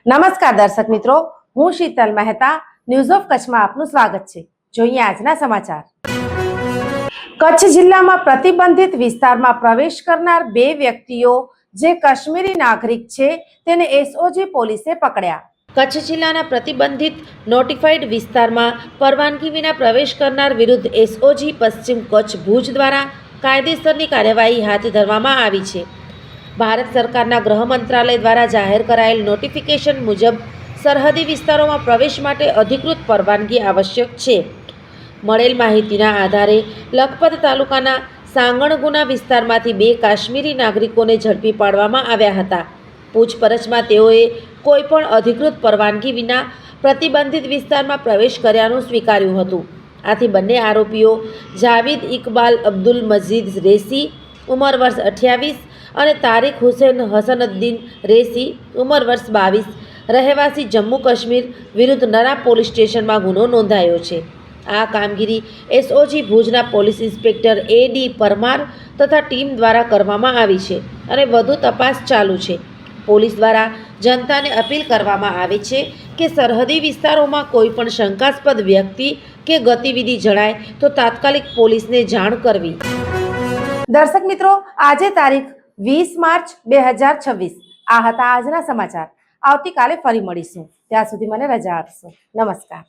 નમસ્કાર દર્શક મિત્રો, હું શીતલ મહેતા ન્યૂઝ ઓફ કચ્છમાં આપનું સ્વાગત છે। જોઈએ આજના સમાચાર। કચ્છ જિલ્લામાં પ્રતિબંધિત વિસ્તારમાં પ્રવેશ કરનાર બે વ્યક્તિઓ જે કાશ્મીરી નાગરિક છે તેને એસઓજી પોલીસે પકડ્યા। કચ્છ જિલ્લાના પ્રતિબંધિત નોટિફાઈડ વિસ્તારમાં પરવાનગી વિના પ્રવેશ કરનાર વિરુદ્ધ એસઓજી પશ્ચિમ કચ્છ ભુજ દ્વારા કાયદેસરની કાર્યવાહી હાથ ધરવામાં આવી છે। ભારત સરકારના ગૃહ મંત્રાલય દ્વારા જાહેર કરાયેલ નોટિફિકેશન મુજબ સરહદી વિસ્તારોમાં પ્રવેશ માટે અધિકૃત પરવાનગી આવશ્યક છે। મળેલ માહિતીના આધારે લખપત તાલુકાના સાંગણગુના વિસ્તારમાંથી બે કાશ્મીરી નાગરિકોને ઝડપી પાડવામાં આવ્યા હતા। પૂછપરછમાં તેઓએ કોઈપણ અધિકૃત પરવાનગી વિના પ્રતિબંધિત વિસ્તારમાં પ્રવેશ કર્યાનું સ્વીકાર્યું હતું। આથી બંને આરોપીઓ જાવેદ ઇકબાલ અબ્દુલ મજીદ રેસી ઉંમર વર્ષ 28 અને તારીક હુસેન હસનદ્દીન રેસી ઉંમર વર્ષ 22 રહેવાસી જમ્મુ કાશ્મીર વિરુદ્ધ નરા પોલીસ સ્ટેશનમાં ગુનો નોંધાયો છે। આ કામગીરી એસઓજી ભુજના પોલીસ ઇન્સ્પેક્ટર એડી પરમાર તથા ટીમ દ્વારા કરવામાં આવી છે અને વધુ તપાસ ચાલુ છે। પોલીસ દ્વારા જનતાને અપીલ કરવામાં આવે છે કે સરહદી વિસ્તારોમાં કોઈ પણ શંકાસ્પદ વ્યક્તિ કે ગતિવિધિ જણાય તો તાત્કાલિક પોલીસને જાણ કરવી। દર્શક મિત્રો, આજે તારીખ 20 માર્ચ 2026 આ હતા આજના સમાચાર। આવતીકાલે ફરી મળીશું, ત્યાં સુધી મને રજા આપશો। નમસ્કાર।